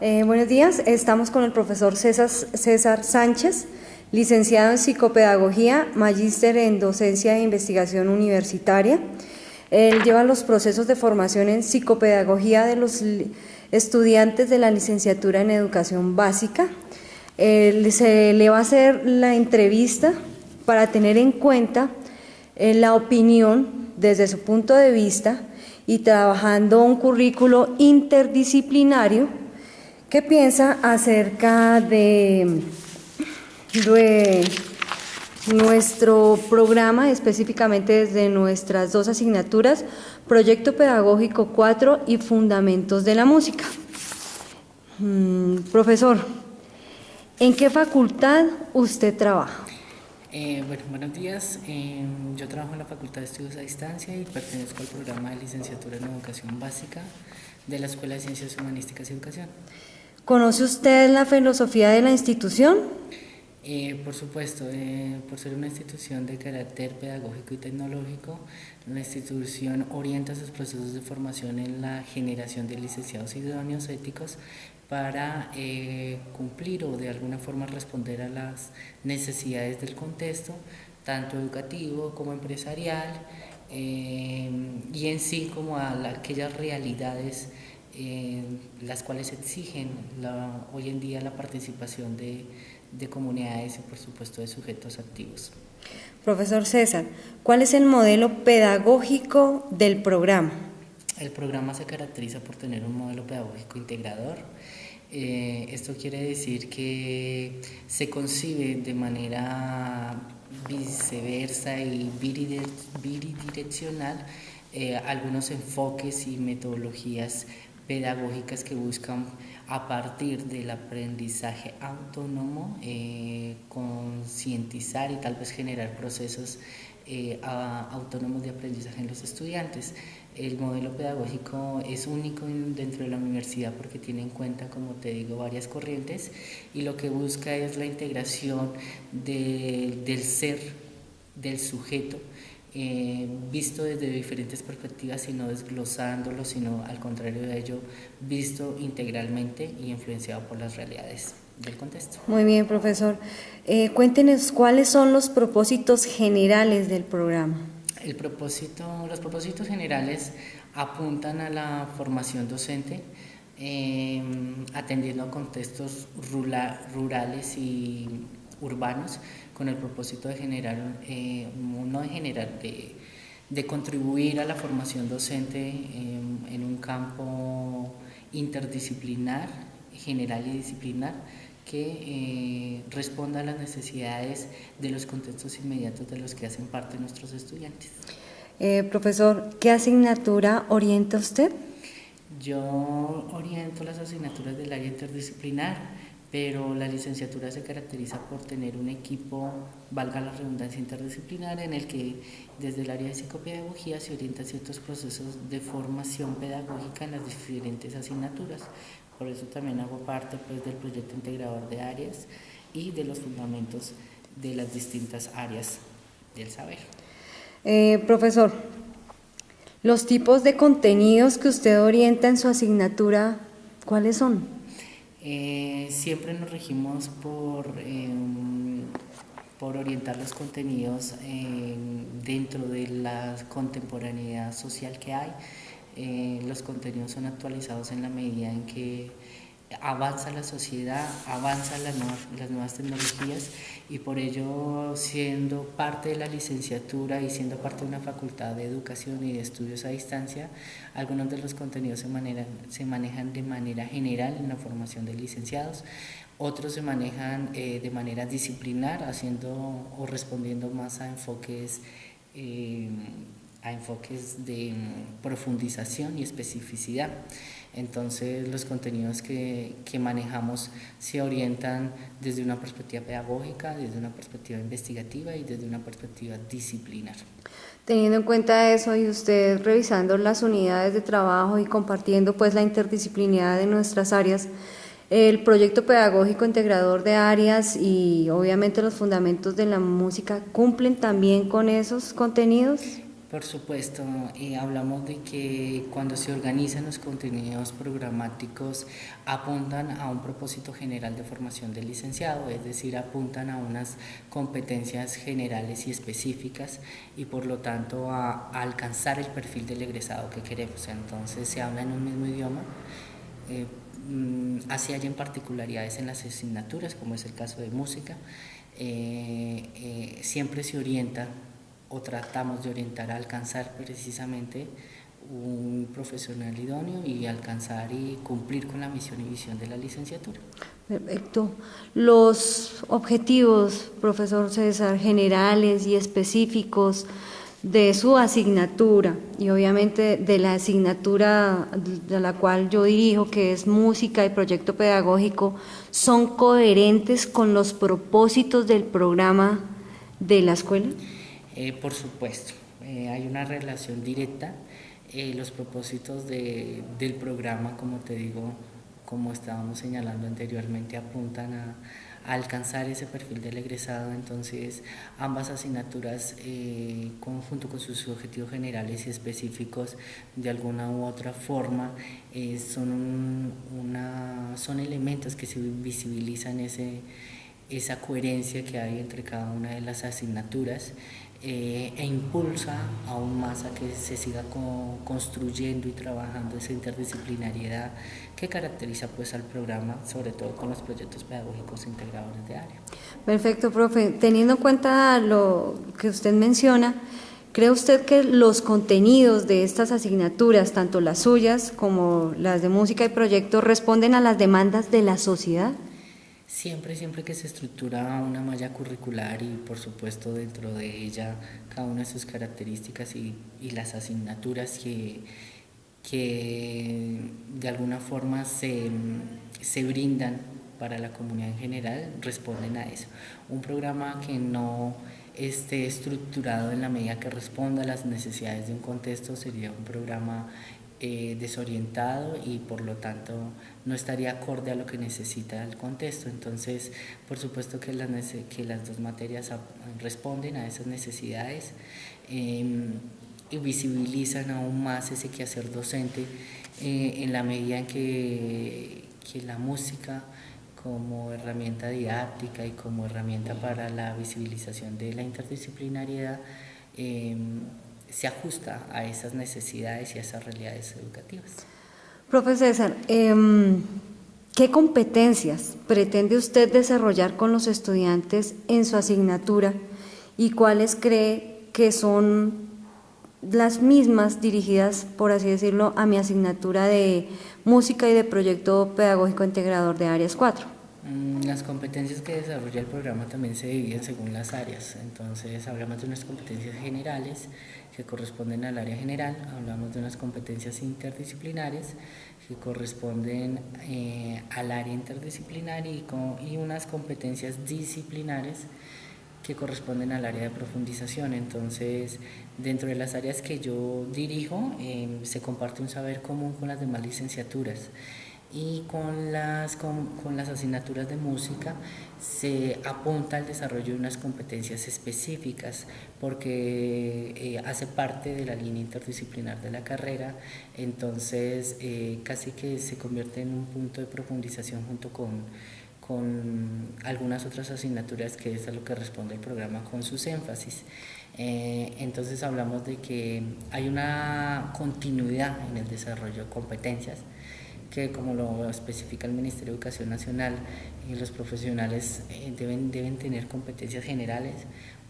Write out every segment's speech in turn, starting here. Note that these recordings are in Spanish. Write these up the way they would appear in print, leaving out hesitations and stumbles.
Buenos días, estamos con el profesor César Sánchez, licenciado en psicopedagogía, magíster en docencia e investigación universitaria. Él lleva los procesos de formación en psicopedagogía de los estudiantes de la licenciatura en educación básica. Se le va a hacer la entrevista para tener en cuenta la opinión desde su punto de vista y trabajando un currículo interdisciplinario. ¿Qué piensa acerca de nuestro programa, específicamente desde nuestras dos asignaturas, Proyecto Pedagógico 4 y Fundamentos de la Música? Profesor, ¿en qué facultad usted trabaja? Buenos días. Yo trabajo en la Facultad de Estudios a Distancia y pertenezco al programa de licenciatura en Educación Básica de la Escuela de Ciencias Humanísticas y Educación. ¿Conoce usted la filosofía de la institución? Por supuesto, por ser una institución de carácter pedagógico y tecnológico, la institución orienta sus procesos de formación en la generación de licenciados idóneos éticos para cumplir o de alguna forma responder a las necesidades del contexto, tanto educativo como empresarial, y en sí como a aquellas realidades las cuales exigen hoy en día la participación de comunidades y por supuesto de sujetos activos. Profesor César, ¿cuál es el modelo pedagógico del programa? El programa se caracteriza por tener un modelo pedagógico integrador. Esto quiere decir que se concibe de manera viceversa y bidireccional algunos enfoques y metodologías pedagógicas que buscan a partir del aprendizaje autónomo concientizar y tal vez generar procesos autónomos de aprendizaje en los estudiantes. El modelo pedagógico es único dentro de la universidad porque tiene en cuenta, como te digo, varias corrientes y lo que busca es la integración del ser, del sujeto, visto desde diferentes perspectivas y no desglosándolo, sino al contrario de ello, visto integralmente y influenciado por las realidades del contexto. Muy bien, profesor. Cuéntenos cuáles son los propósitos generales del programa. Los propósitos generales apuntan a la formación docente, atendiendo a contextos rurales y urbanos, con el propósito de de contribuir a la formación docente en un campo interdisciplinar, general y disciplinar, que responda a las necesidades de los contextos inmediatos de los que hacen parte nuestros estudiantes. Profesor, ¿qué asignatura orienta usted? Yo oriento las asignaturas del área interdisciplinar, pero la licenciatura se caracteriza por tener un equipo, valga la redundancia, interdisciplinar, en el que desde el área de psicopedagogía se orientan ciertos procesos de formación pedagógica en las diferentes asignaturas. Por eso también hago parte del proyecto integrador de áreas y de los fundamentos de las distintas áreas del saber. Profesor, los tipos de contenidos que usted orienta en su asignatura, ¿cuáles son? Siempre nos regimos por orientar los contenidos dentro de la contemporaneidad social que hay. Los contenidos son actualizados en la medida en que avanza la sociedad, avanzan las nuevas tecnologías y por ello, siendo parte de la licenciatura y siendo parte de una facultad de educación y de estudios a distancia, algunos de los contenidos se manejan de manera general en la formación de licenciados, otros se manejan de manera disciplinar, haciendo o respondiendo más a enfoques de profundización y especificidad. Entonces los contenidos que manejamos se orientan desde una perspectiva pedagógica, desde una perspectiva investigativa y desde una perspectiva disciplinar. Teniendo en cuenta eso y usted revisando las unidades de trabajo y compartiendo pues la interdisciplinaridad de nuestras áreas, el proyecto pedagógico integrador de áreas y obviamente los fundamentos de la música, ¿cumplen también con esos contenidos? Por supuesto, hablamos de que cuando se organizan los contenidos programáticos apuntan a un propósito general de formación del licenciado, es decir, apuntan a unas competencias generales y específicas y por lo tanto a alcanzar el perfil del egresado que queremos. Entonces se habla en un mismo idioma. Así hay en particularidades en las asignaturas, como es el caso de música, siempre se orienta o tratamos de orientar a alcanzar precisamente un profesional idóneo y alcanzar y cumplir con la misión y visión de la licenciatura. Perfecto. Los objetivos, profesor César, generales y específicos de su asignatura y obviamente de la asignatura de la cual yo dirijo, que es música y proyecto pedagógico, ¿son coherentes con los propósitos del programa de la escuela? Por supuesto, hay una relación directa. Los propósitos del programa, como te digo, como estábamos señalando anteriormente, apuntan a alcanzar ese perfil del egresado. Entonces ambas asignaturas junto con sus objetivos generales y específicos de alguna u otra forma son elementos que se visibilizan esa coherencia que hay entre cada una de las asignaturas e impulsa aún más a que se siga construyendo y trabajando esa interdisciplinariedad que caracteriza pues al programa, sobre todo con los proyectos pedagógicos integradores de área. Perfecto, profe. Teniendo en cuenta lo que usted menciona, ¿cree usted que los contenidos de estas asignaturas, tanto las suyas como las de música y proyectos, responden a las demandas de la sociedad? Siempre que se estructura una malla curricular y por supuesto dentro de ella cada una de sus características y las asignaturas que de alguna forma se brindan para la comunidad en general responden a eso. Un programa que no esté estructurado en la medida que responda a las necesidades de un contexto sería un programa desorientado y por lo tanto no estaría acorde a lo que necesita el contexto. Entonces, por supuesto que las dos materias responden a esas necesidades y visibilizan aún más ese quehacer docente en la medida en que la música como herramienta didáctica y como herramienta para la visibilización de la interdisciplinariedad se ajusta a esas necesidades y a esas realidades educativas. Profe César, ¿qué competencias pretende usted desarrollar con los estudiantes en su asignatura y cuáles cree que son las mismas dirigidas, por así decirlo, a mi asignatura de música y de proyecto pedagógico integrador de áreas 4? Las competencias que desarrolla el programa también se dividen según las áreas. Entonces hablamos de unas competencias generales que corresponden al área general, hablamos de unas competencias interdisciplinares que corresponden al área interdisciplinar y unas competencias disciplinares que corresponden al área de profundización. Entonces, dentro de las áreas que yo dirijo, se comparte un saber común con las demás licenciaturas. Y con las asignaturas de música se apunta al desarrollo de unas competencias específicas porque hace parte de la línea interdisciplinar de la carrera, entonces casi que se convierte en un punto de profundización junto con algunas otras asignaturas que es a lo que responde el programa con sus énfasis. Entonces hablamos de que hay una continuidad en el desarrollo de competencias que, como lo especifica el Ministerio de Educación Nacional, los profesionales deben tener competencias generales,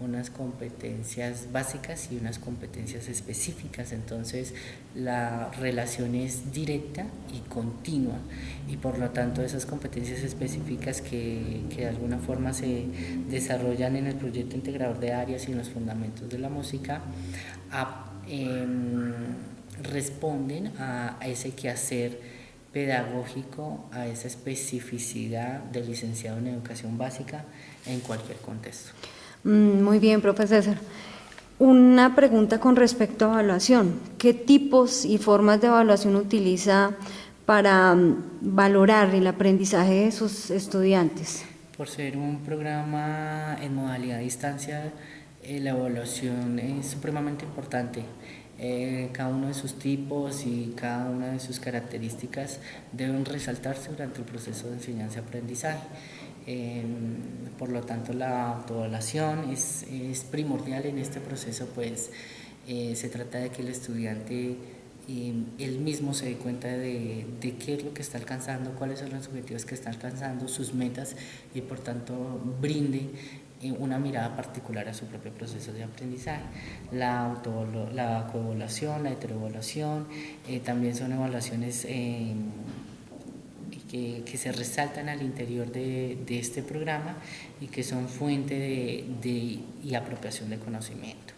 unas competencias básicas y unas competencias específicas. Entonces la relación es directa y continua y por lo tanto esas competencias específicas que de alguna forma se desarrollan en el proyecto integrador de áreas y en los fundamentos de la música responden a ese quehacer pedagógico, a esa especificidad del licenciado en educación básica en cualquier contexto. Muy bien, profe César. Una pregunta con respecto a evaluación. ¿Qué tipos y formas de evaluación utiliza para valorar el aprendizaje de sus estudiantes? Por ser un programa en modalidad a distancia, La evaluación es supremamente importante. Cada uno de sus tipos y cada una de sus características deben resaltarse durante el proceso de enseñanza-aprendizaje. Por lo tanto, la autoevaluación es primordial en este proceso, pues se trata de que el estudiante él mismo se dé cuenta de qué es lo que está alcanzando, cuáles son los objetivos que está alcanzando, sus metas, y por tanto brinde una mirada particular a su propio proceso de aprendizaje. La coevaluación, la heteroevaluación, también son evaluaciones que se resaltan al interior de este programa y que son fuente y apropiación de conocimiento.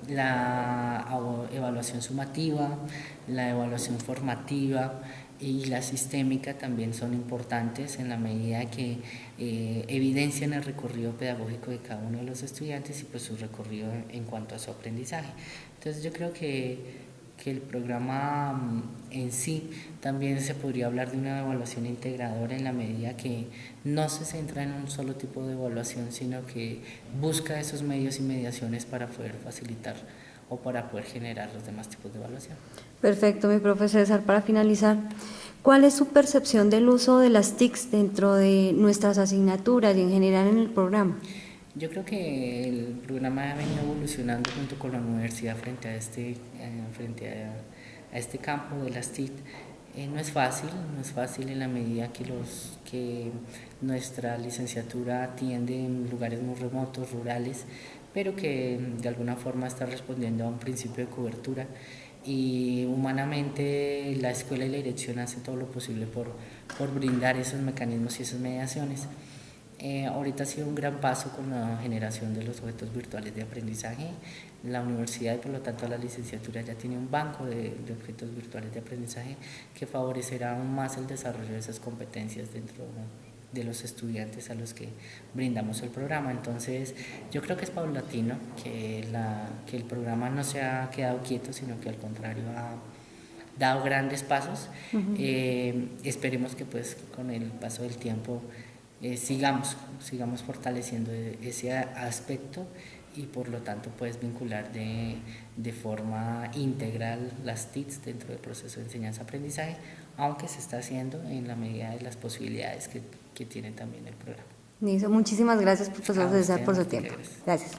La evaluación sumativa, la evaluación formativa y la sistémica también son importantes en la medida que evidencian el recorrido pedagógico de cada uno de los estudiantes y pues su recorrido en cuanto a su aprendizaje. Entonces yo creo que el programa en sí también se podría hablar de una evaluación integradora en la medida que no se centra en un solo tipo de evaluación, sino que busca esos medios y mediaciones para poder facilitar o para poder generar los demás tipos de evaluación. Perfecto, mi profe César. Para finalizar, ¿cuál es su percepción del uso de las TICs dentro de nuestras asignaturas y en general en el programa? Yo creo que el programa ha venido evolucionando junto con la universidad frente a este campo de las TIC. No es fácil en la medida que nuestra licenciatura atiende en lugares muy remotos, rurales, pero que de alguna forma está respondiendo a un principio de cobertura, y humanamente la escuela y la dirección hacen todo lo posible por brindar esos mecanismos y esas mediaciones. Ahorita ha sido un gran paso con la generación de los objetos virtuales de aprendizaje. La universidad y por lo tanto la licenciatura ya tiene un banco de objetos virtuales de aprendizaje que favorecerá aún más el desarrollo de esas competencias dentro de los estudiantes a los que brindamos el programa. Entonces yo creo que es paulatino, que el programa no se ha quedado quieto, sino que al contrario ha dado grandes pasos. Esperemos que pues con el paso del tiempo sigamos fortaleciendo ese aspecto y por lo tanto pues vincular de forma integral las TICs dentro del proceso de enseñanza-aprendizaje, aunque se está haciendo en la medida de las posibilidades que tiene también el programa. Listo. Muchísimas gracias, profesor César, por su tiempo. Gracias.